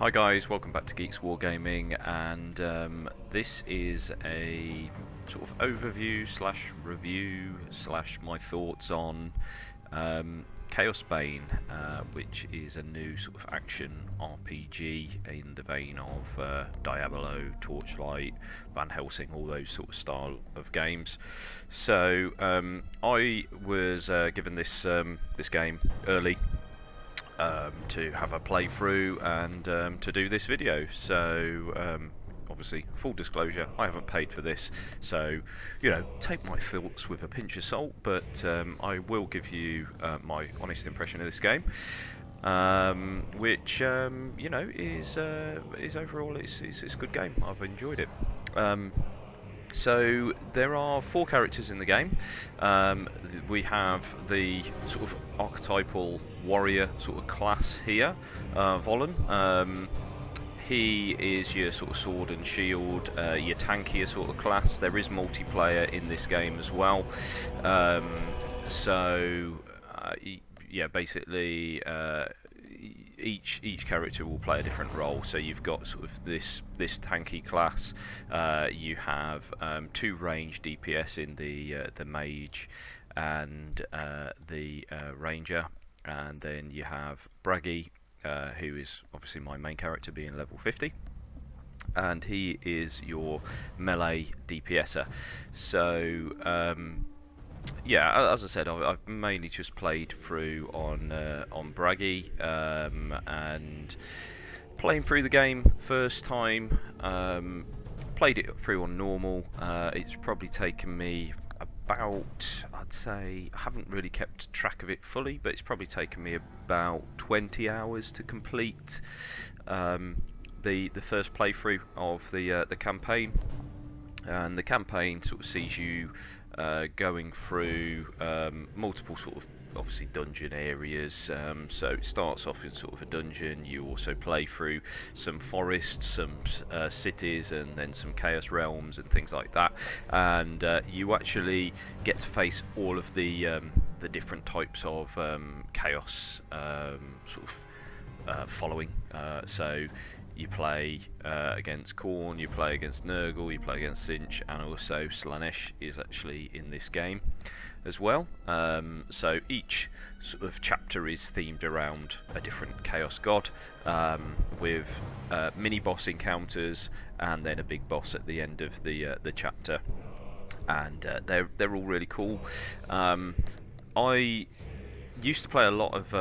Hi guys, welcome back to Geeks Wargaming, and this is a sort of overview slash review slash my thoughts on Chaosbane, which is a new sort of action RPG in the vein of Diablo, Torchlight, Van Helsing, all those sort of style of games. So I was given this game early to have a playthrough and to do this video. So obviously, full disclosure, I haven't paid for this, so take my thoughts with a pinch of salt, but I will give you my honest impression of this game, which is overall it's a good game. I've enjoyed it. So there are 4 characters in the game. We have the sort of archetypal warrior sort of class here, Volin. He is your sort of sword and shield, your tankier sort of class. There is multiplayer in this game as well. Yeah, basically each character will play a different role. So you've got sort of this tanky class. You have 2 range DPS in the mage and the ranger, and then you have Braggy, who is obviously my main character, being level 50. And he is your melee DPSer. So yeah, as I said, I've mainly just played through on Braggy, and playing through the game first time. Played it through on normal. It's probably taken me about, I'd say, I haven't really kept track of it fully, but it's probably taken me about 20 hours to complete the first playthrough of the campaign. And the campaign sort of sees you going through multiple sort of obviously dungeon areas. So it starts off in sort of a dungeon. You also play through some forests, some cities, and then some chaos realms and things like that. And you actually get to face all of the different types of chaos sort of following. So you play against Khorne, you play against Nurgle, you play against Sinch, and also Slaanesh is actually in this game as well. So each sort of chapter is themed around a different chaos god, with mini boss encounters and then a big boss at the end of the chapter, and they're all really cool. I used to play a lot of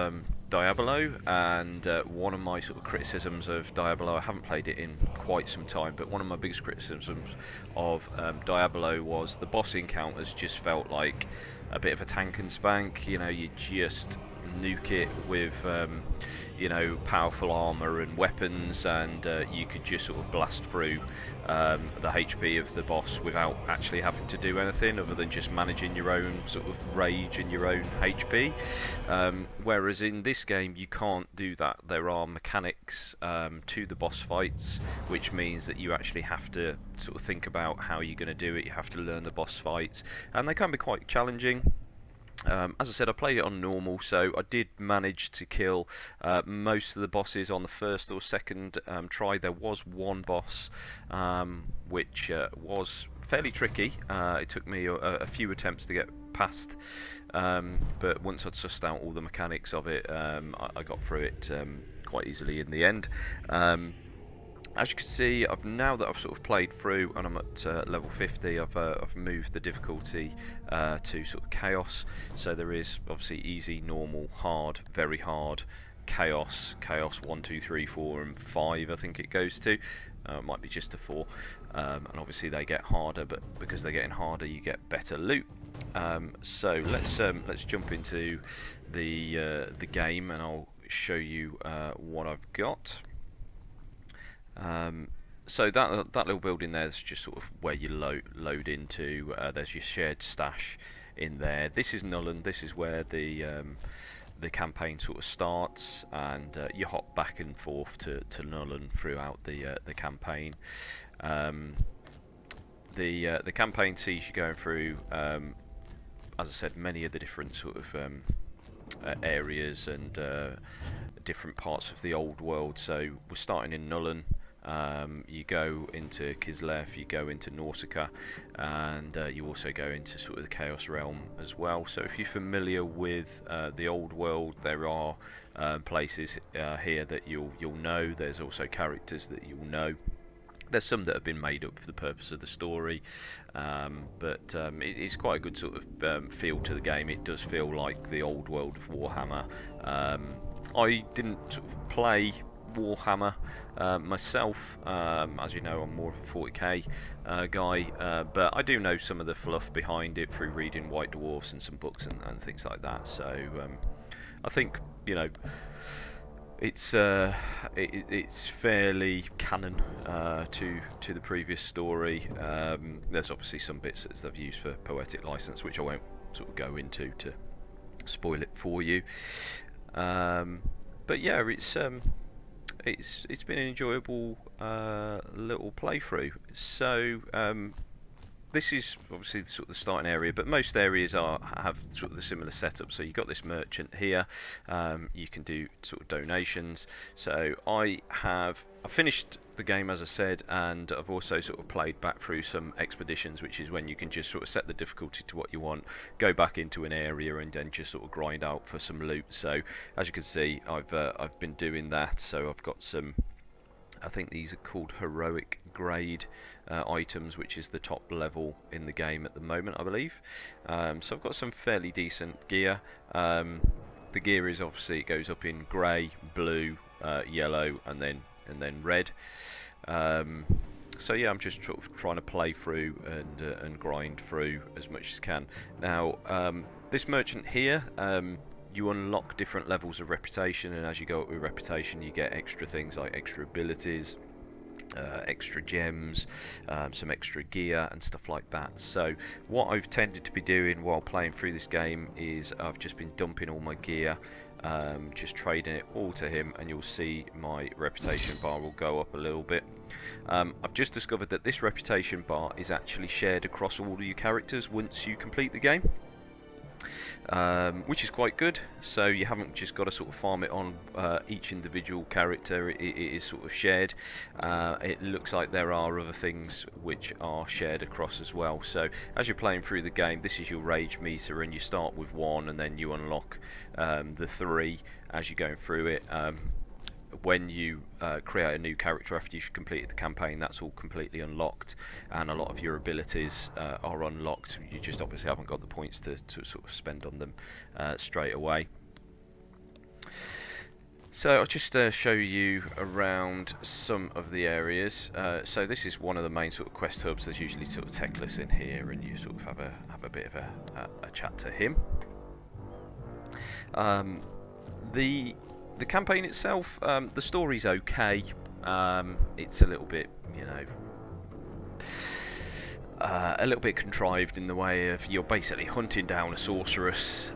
Diablo, and one of my sort of criticisms of Diablo, I haven't played it in quite some time, but one of my biggest criticisms of Diablo was the boss encounters just felt like a bit of a tank and spank. You just nuke it with powerful armor and weapons, and you could just sort of blast through the HP of the boss without actually having to do anything other than just managing your own sort of rage and your own HP. Whereas in this game you can't do that. There are mechanics to the boss fights, which means that you actually have to sort of think about how you're going to do it. You have to learn the boss fights, and they can be quite challenging. As I said, I played it on normal, so I did manage to kill most of the bosses on the first or second try. There was one boss which was fairly tricky. It took me a few attempts to get past, but once I'd sussed out all the mechanics of it, I got through it quite easily in the end. As you can see, now that I've sort of played through and I'm at level 50, I've moved the difficulty to sort of chaos. So there is obviously easy, normal, hard, very hard, chaos 1, 2, 3, 4, and 5. I think it goes to. It might be just a 4, and obviously they get harder, but because they're getting harder, you get better loot. So let's jump into the game, and I'll show you what I've got. So that little building there is just sort of where you load into. There's your shared stash in there. This is Nuln. This is where the campaign sort of starts, and you hop back and forth to Nuln throughout the campaign. The campaign sees you going through, as I said, many of the different sort of areas and different parts of the old world. So we're starting in Nuln. You go into Kislev, you go into Nausicaa, and you also go into sort of the Chaos Realm as well. So if you're familiar with the old world, there are places here that you'll know. There's also characters that you'll know. There's some that have been made up for the purpose of the story, but it's quite a good sort of feel to the game. It does feel like the old world of Warhammer. I didn't sort of play Warhammer myself, as you know. I'm more of a 40k guy, but I do know some of the fluff behind it through reading White Dwarfs and some books and things like that. So I think, you know, it's fairly canon to the previous story. There's obviously some bits that they've used for poetic license, which I won't sort of go into to spoil it for you. But yeah, it's been an enjoyable little playthrough. So this is obviously sort of the starting area, but most areas have sort of the similar setup. So you've got this merchant here. You can do sort of donations. So I finished the game, as I said, and I've also sort of played back through some expeditions, which is when you can just sort of set the difficulty to what you want, go back into an area, and then just sort of grind out for some loot. So as you can see, I've been doing that. So I've got some, I think these are called heroic grade items, which is the top level in the game at the moment, I believe. So I've got some fairly decent gear. The gear is obviously, it goes up in grey, blue, yellow, and then red. So yeah, I'm just sort of trying to play through and grind through as much as can. Now this merchant here, you unlock different levels of reputation, and as you go up with reputation, you get extra things like extra abilities, extra gems, some extra gear and stuff like that. So what I've tended to be doing while playing through this game is I've just been dumping all my gear, just trading it all to him, and you'll see my reputation bar will go up a little bit. I've just discovered that this reputation bar is actually shared across all of your characters once you complete the game. Which is quite good, so you haven't just got to sort of farm it on each individual character. It is sort of shared. It looks like there are other things which are shared across as well. So as you're playing through the game, this is your rage meter, and you start with 1 and then you unlock the 3 as you're going through it. When you create a new character after you've completed the campaign, that's all completely unlocked, and a lot of your abilities are unlocked. You just obviously haven't got the points to sort of spend on them straight away. So I'll just show you around some of the areas. So this is one of the main sort of quest hubs. There's usually sort of Teclis in here, and you sort of have a bit of a chat to him. The campaign itself, the story's okay. It's a little bit, you know, a little bit contrived in the way of you're basically hunting down a sorceress.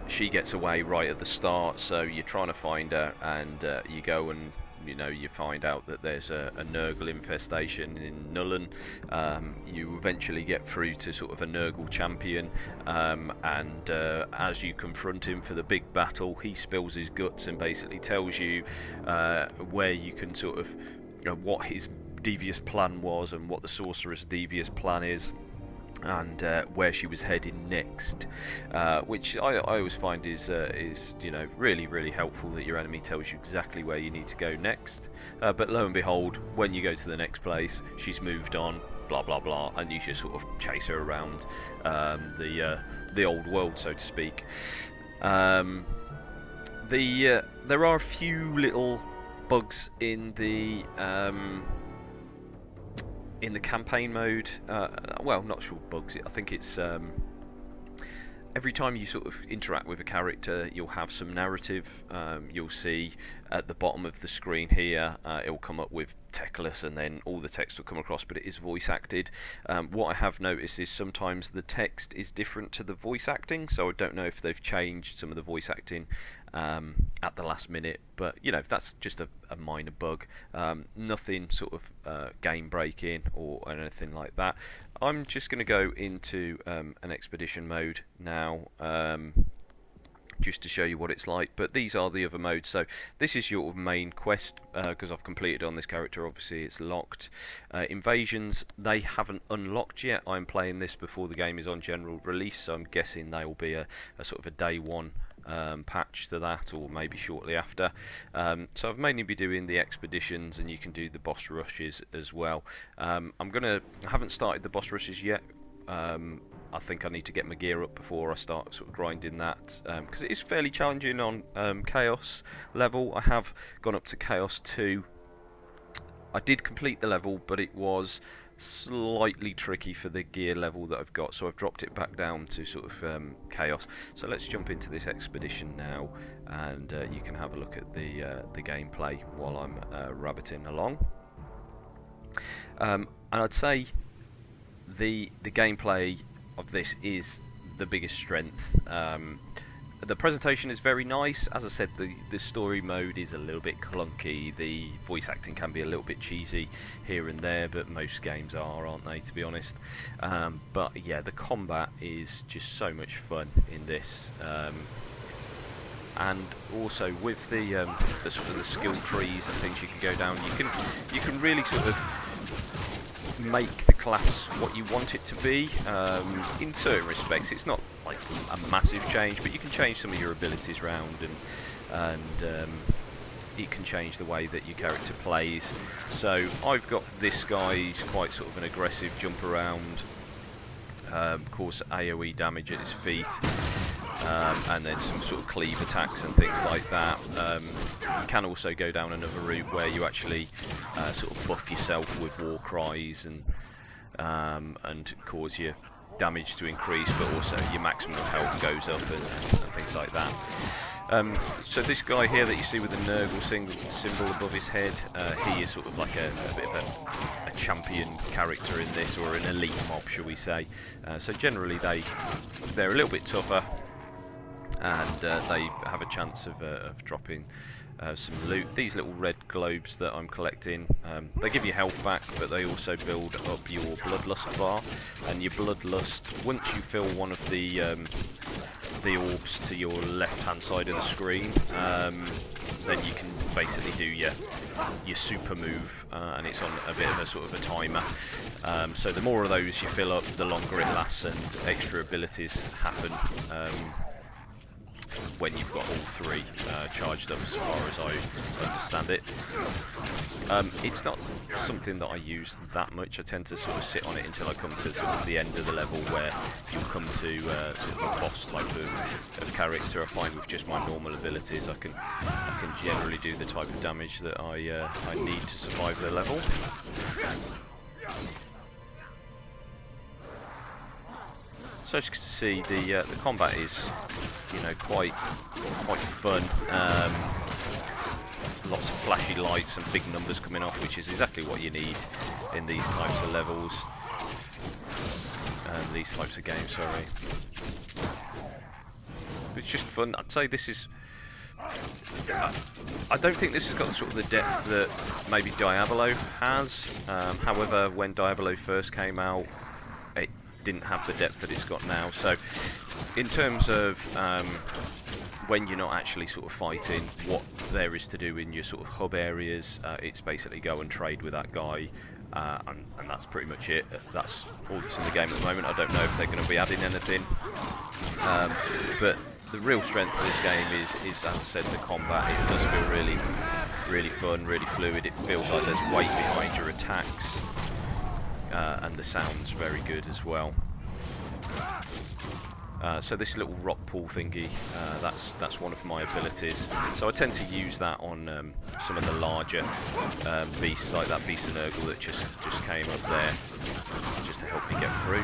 She gets away right at the start, so you're trying to find her, and you go and, you know, you find out that there's a Nurgle infestation in Nuln. You eventually get through to sort of a Nurgle champion, and as you confront him for the big battle, he spills his guts and basically tells you where you can sort of, you know, what his devious plan was and what the sorcerer's devious plan is, and where she was heading next, which I always find is you know, really helpful, that your enemy tells you exactly where you need to go next. But lo and behold, when you go to the next place, she's moved on, blah blah blah, and you just sort of chase her around the old world, so to speak. There are a few little bugs in the campaign mode. Well, not sure bugs. I think it's every time you sort of interact with a character, you'll have some narrative. You'll see at the bottom of the screen here, it'll come up with Teclis, and then all the text will come across, but it is voice acted. What I have noticed is sometimes the text is different to the voice acting, so I don't know if they've changed some of the voice acting at the last minute, but you know, that's just a minor bug. Nothing sort of game breaking or anything like that. I'm just going to go into an expedition mode now, just to show you what it's like. But these are the other modes. So this is your main quest, because I've completed on this character. Obviously it's locked. Invasions, they haven't unlocked yet. I'm playing this before the game is on general release, so I'm guessing they will be a sort of a day one patch to that, or maybe shortly after. So I've mainly been doing the expeditions, and you can do the boss rushes as well. I haven't started the boss rushes yet. I think I need to get my gear up before I start sort of grinding that, because it is fairly challenging on Chaos level. I have gone up to Chaos 2. I did complete the level, but it was slightly tricky for the gear level that I've got, so I've dropped it back down to sort of Chaos. So let's jump into this expedition now, and you can have a look at the gameplay while I'm rabbiting along. And I'd say the gameplay of this is the biggest strength. The presentation is very nice. As I said, the story mode is a little bit clunky. The voice acting can be a little bit cheesy here and there, but most games are, aren't they, to be honest? But yeah, the combat is just so much fun in this. And also with the sort of the skill trees and things you can go down, you can really sort of make the class what you want it to be. In certain respects, it's not like a massive change, but you can change some of your abilities around, and you can change the way that your character plays. So I've got this guy's quite sort of an aggressive jump around, cause AoE damage at his feet, and then some sort of cleave attacks and things like that. You can also go down another route where you actually sort of buff yourself with war cries and cause your damage to increase, but also your maximum health goes up and things like that. So this guy here that you see with the Nurgle symbol above his head, he is sort of like a bit of a champion character in this, or an elite mob, shall we say. So generally they're a little bit tougher, and they have a chance of dropping some loot. These little red globes that I'm collecting, they give you health back, but they also build up your bloodlust bar. And your bloodlust, once you fill one of the orbs to your left hand side of the screen, then you can basically do your super move, and it's on a bit of a sort of a timer. So the more of those you fill up, the longer it lasts, and extra abilities happen when you've got all three charged up, as far as I understand it. It's not something that I use that much. I tend to sort of sit on it until I come to sort of the end of the level, where you'll come to sort of a boss type of character. I find with just my normal abilities, I can generally do the type of damage that I need to survive the level. So as you can see, the combat is, quite fun. Lots of flashy lights and big numbers coming off, which is exactly what you need in these types of levels, these types of games. Sorry, it's just fun. I'd say this is. I don't think this has got sort of the depth that maybe Diablo has. However, when Diablo first came out, it didn't have the depth that it's got now. So in terms of when you're not actually sort of fighting, what there is to do in your sort of hub areas, it's basically go and trade with that guy, and that's pretty much it. That's all that's in the game at the moment. I don't know if they're going to be adding anything, but the real strength of this game is, as I said, the combat. It does feel really, really fun, really fluid. It feels like there's weight behind your attacks, and the sound's very good as well. So this little rock pool thingy, that's one of my abilities. So I tend to use that on some of the larger beasts, like that beast of Nurgle that just came up there, just to help me get through.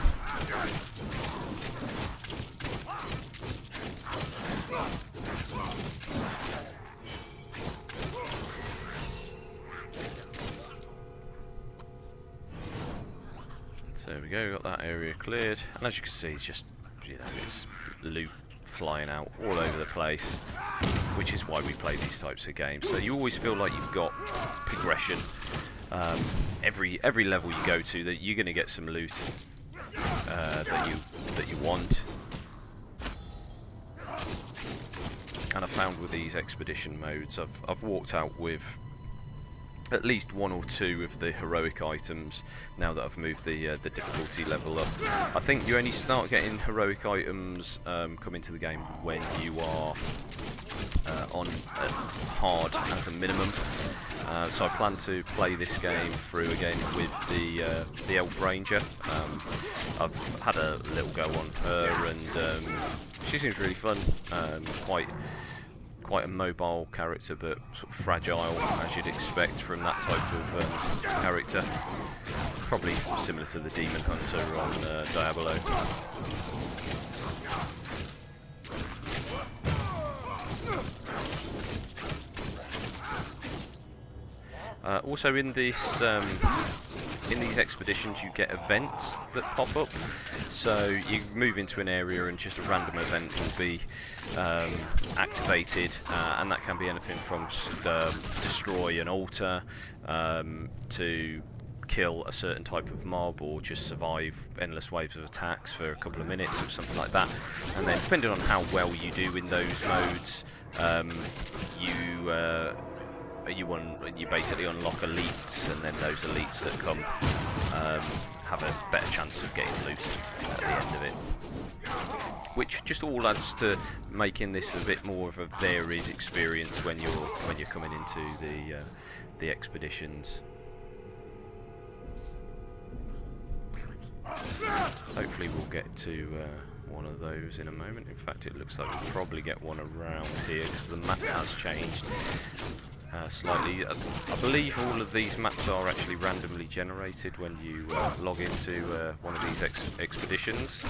So there we go, got that area cleared, and as you can see, it's just, it's loot flying out all over the place, which is why we play these types of games. So you always feel like you've got progression. Every level you go to, that you're going to get some loot that you want. and I found with these expedition modes, I've walked out with at least 1 or 2 of the heroic items now that I've moved the difficulty level up. I think you only start getting heroic items come into the game when you are on hard as a minimum. So I plan to play this game through again with the Elf Ranger. I've had a little go on her, and she seems really fun. Quite a mobile character, but sort of fragile, as you'd expect from that type of character. Probably similar to the Demon Hunter on Diablo. Also in this in these expeditions you get events that pop up, so you move into an area and just a random event will be activated, and that can be anything from destroy an altar, to kill a certain type of mob, or just survive endless waves of attacks for a couple of minutes or something like that. And then depending on how well you do in those modes, you basically unlock elites, and then those elites that come have a better chance of getting loot at the end of it, which just all adds to making this a bit more of a varied experience when you're coming into the expeditions. Hopefully we'll get to one of those in a moment. In fact, it looks like we'll probably get one around here because the map has changed slightly. I believe all of these maps are actually randomly generated when you log into one of these expeditions.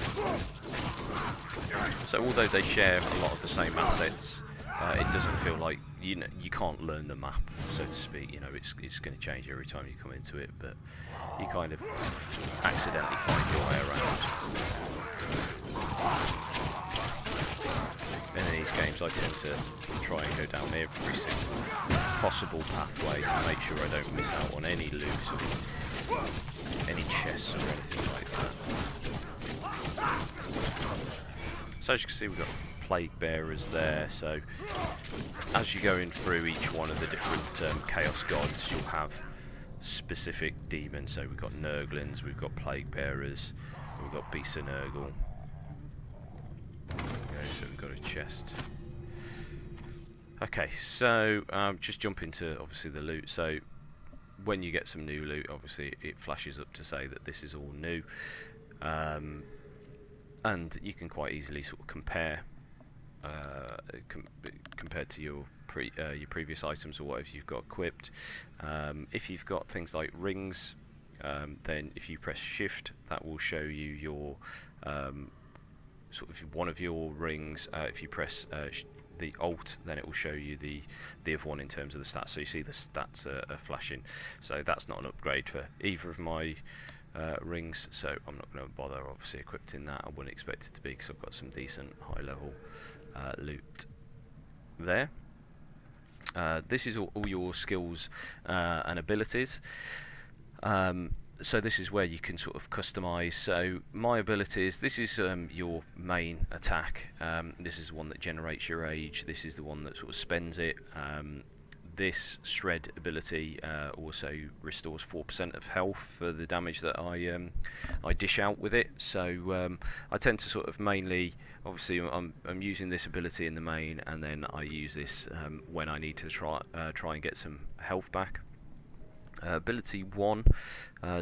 So although they share a lot of the same assets, it doesn't feel like you can't learn the map, so to speak. It's going to change every time you come into it, but you kind of accidentally find your way around. In these games I tend to try and go down every single possible pathway to make sure I don't miss out on any loot or any chests or anything like that. So as you can see, we've got plague bearers there, so as you're going through each one of the different chaos gods, you'll have specific demons. So we've got Nurglings, we've got plague bearers, we've got beasts of Nurgle. Okay, so we've got a chest. Okay, so just jump into obviously the loot. So when you get some new loot, obviously it flashes up to say that this is all new, and you can quite easily sort of compare compared to your previous items or whatever you've got equipped. If you've got things like rings, then if you press shift, that will show you your sort of one of your rings. If you press the alt, then it will show you the other one in terms of the stats. So you see the stats are flashing. So that's not an upgrade for either of my rings, so I'm not going to bother obviously equipping that. I wouldn't expect it to be, because I've got some decent high level loot there. This is all your skills and abilities. So this is where you can sort of customize. So my abilities, this is your main attack. This is the one that generates your rage. This is the one that sort of spends it. This shred ability also restores 4% of health for the damage that I dish out with it. So I tend to sort of mainly, obviously I'm using this ability in the main, and then I use this when I need to try and get some health back. Ability 1,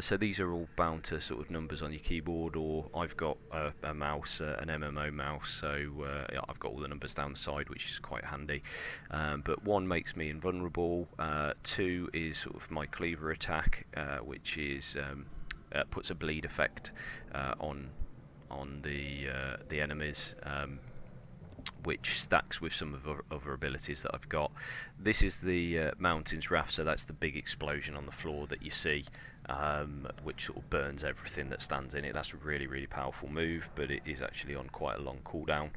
so these are all bound to sort of numbers on your keyboard, or I've got a mouse, an MMO mouse, so yeah, I've got all the numbers down the side, which is quite handy. But 1 makes me invulnerable, 2 is sort of my cleaver attack, which is puts a bleed effect on the enemies, which stacks with some of the other abilities that I've got. This is the Mountains Wrath, so that's the big explosion on the floor that you see, which sort of burns everything that stands in it. That's a really, really powerful move, but it is actually on quite a long cooldown,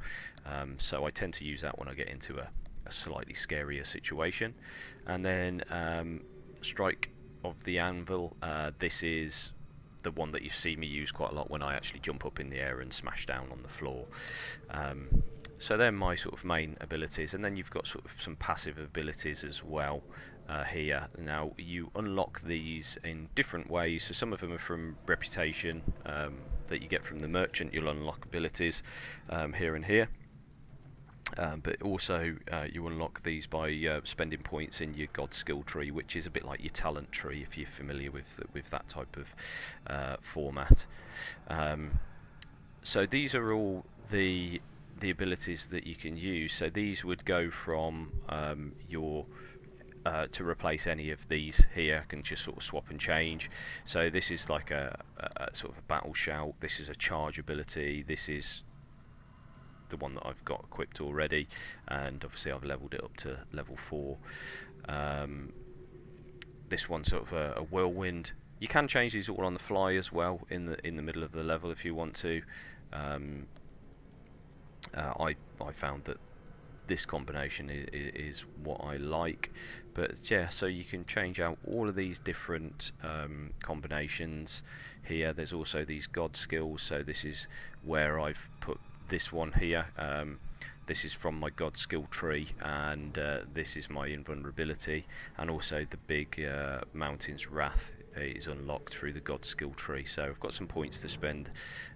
so I tend to use that when I get into a slightly scarier situation. And then Strike of the Anvil, this is the one that you've seen me use quite a lot when I actually jump up in the air and smash down on the floor. So they're my sort of main abilities, and then you've got sort of some passive abilities as well here. Now you unlock these in different ways. So some of them are from reputation that you get from the merchant. You'll unlock abilities here and here. But also you unlock these by spending points in your god skill tree, which is a bit like your talent tree if you're familiar with that type of format. So these are all the abilities that you can use. So these would go from your to replace any of these here. I can just sort of swap and change. So this is like a sort of a battle shout. This is a charge ability. This is the one that I've got equipped already, and obviously I've leveled it up to level 4. This one's sort of a whirlwind. You can change these all on the fly as well in the middle of the level if you want to. I found that this combination is what I like, but yeah, so you can change out all of these different combinations here. There's also these god skills, so this is where I've put this one here. This is from my god skill tree, and this is my invulnerability, and also the big mountain's wrath is unlocked through the god skill tree. So I've got some points to spend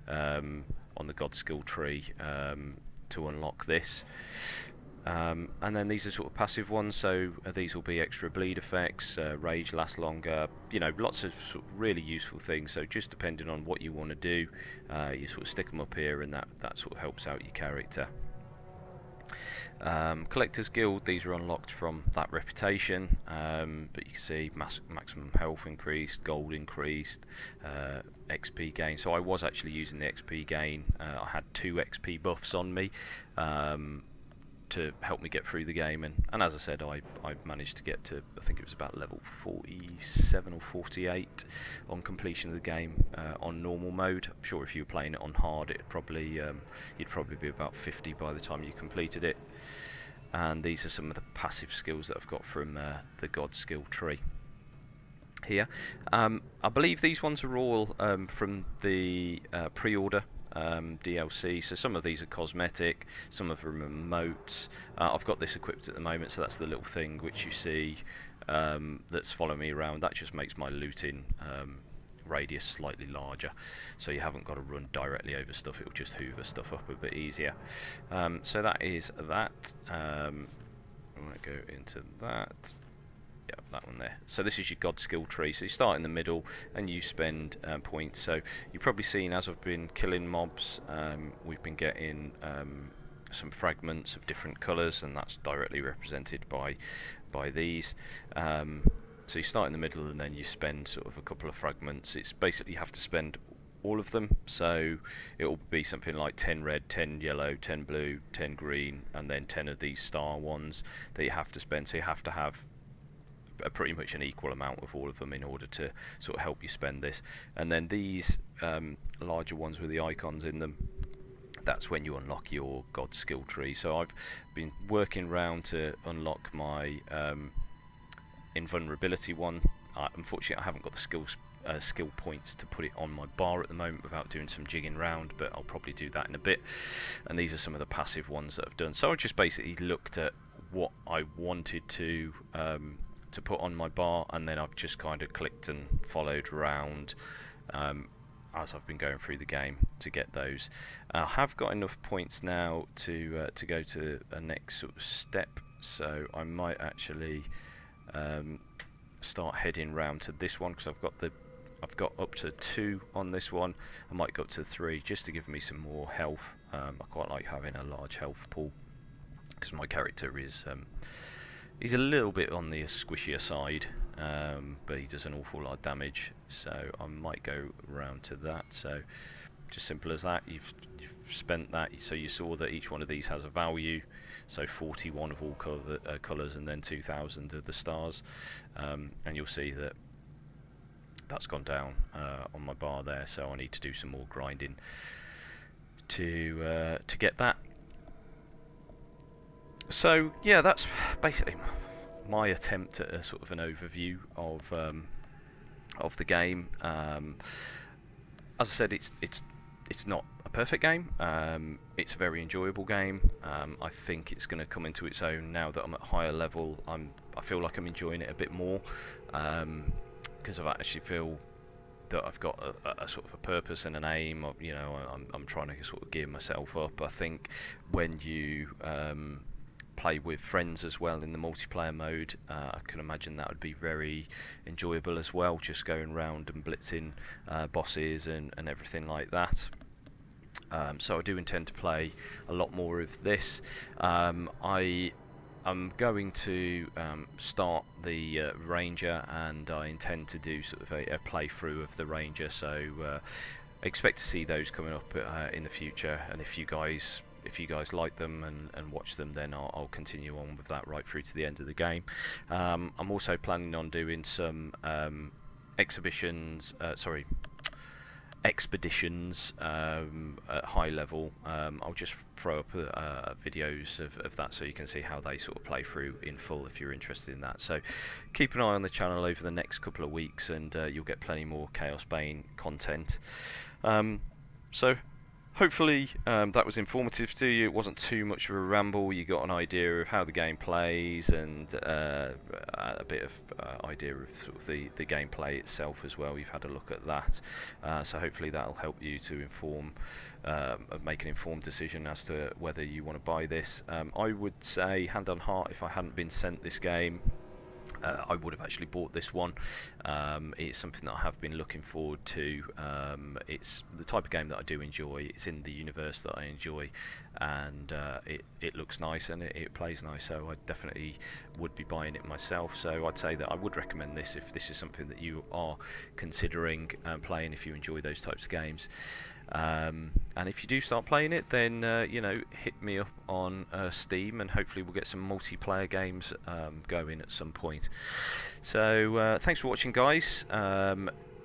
on the god skill tree to unlock this. And then these are sort of passive ones, so these will be extra bleed effects, rage lasts longer, you know, lots of sort of really useful things. So just depending on what you want to do, you sort of stick them up here, and that sort of helps out your character. Collector's Guild, these are unlocked from that reputation, but you can see maximum health increased, gold increased, XP gain. So I was actually using the XP gain. I had 2 XP buffs on me to help me get through the game, and as I said, I managed to get to, I think it was about level 47 or 48 on completion of the game on normal mode. I'm sure if you were playing it on hard, it'd probably you'd probably be about 50 by the time you completed it. And these are some of the passive skills that I've got from the god skill tree here. I believe these ones are all from the pre-order DLC, so some of these are cosmetic, some of them are motes. I've got this equipped at the moment, so that's the little thing which you see that's following me around. That just makes my looting radius slightly larger, so you haven't got to run directly over stuff, it'll just hoover stuff up a bit easier. So that is that. I'm going to go into that. Yeah, that one there. So this is your god skill tree. So you start in the middle and you spend points. So you've probably seen, as I've been killing mobs, we've been getting some fragments of different colours, and that's directly represented by these. So you start in the middle and then you spend sort of a couple of fragments. It's basically you have to spend all of them, so it will be something like 10 red, 10 yellow, 10 blue, 10 green, and then 10 of these star ones that you have to spend. So you have to have pretty much an equal amount of all of them in order to sort of help you spend this. And then these larger ones with the icons in them, that's when you unlock your god skill tree. So I've been working around to unlock my invulnerability one. Unfortunately I haven't got the skill points to put it on my bar at the moment without doing some jigging round, but I'll probably do that in a bit. And these are some of the passive ones that I've done. So I just basically looked at what I wanted to put on my bar, and then I've just kind of clicked and followed around as I've been going through the game to get those. I have got enough points now to go to a next sort of step, so I might actually start heading round to this one, because I've got up to 2 on this one. I might go up to 3 just to give me some more health. I quite like having a large health pool, because my character is he's a little bit on the squishier side, but he does an awful lot of damage, so I might go around to that. So just simple as that. You've spent that, so you saw that each one of these has a value, so 41 of all colours and then 2,000 of the stars, and you'll see that that's gone down on my bar there, so I need to do some more grinding to get that. So yeah, that's basically my attempt at a sort of an overview of the game. As I said, it's it's not a perfect game. It's a very enjoyable game. I think it's going to come into its own now that I'm at higher level. I feel like I'm enjoying it a bit more, because I actually feel that I've got a sort of a purpose and an aim. I'm trying to sort of gear myself up. I think when you play with friends as well in the multiplayer mode, I can imagine that would be very enjoyable as well, just going around and blitzing bosses and everything like that. So I do intend to play a lot more of this. I'm going to start the Ranger, and I intend to do sort of a playthrough of the Ranger, so expect to see those coming up in the future. And if you guys like them and watch them, then I'll continue on with that right through to the end of the game. I'm also planning on doing some expeditions at high level. I'll just throw up videos of that so you can see how they sort of play through in full if you're interested in that. So keep an eye on the channel over the next couple of weeks, and you'll get plenty more Chaosbane content. So hopefully that was informative to you. It wasn't too much of a ramble. You got an idea of how the game plays, and a bit of idea of sort of the gameplay itself as well. You've had a look at that, so hopefully that'll help you to make an informed decision as to whether you want to buy this. I would say, hand on heart, if I hadn't been sent this game, I would have actually bought this one. It's something that I have been looking forward to. It's the type of game that I do enjoy. It's in the universe that I enjoy, and it looks nice and it plays nice, so I definitely would be buying it myself. So I'd say that I would recommend this if this is something that you are considering playing, if you enjoy those types of games. And if you do start playing it, then hit me up on Steam, and hopefully we'll get some multiplayer games going at some point. So thanks for watching, guys.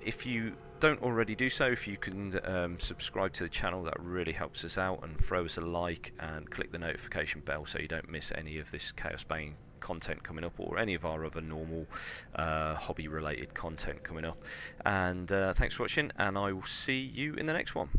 If you don't already do so, if you can subscribe to the channel, that really helps us out, and throw us a like and click the notification bell so you don't miss any of this Chaosbane content coming up, or any of our other normal hobby related content coming up. And thanks for watching, and I will see you in the next one.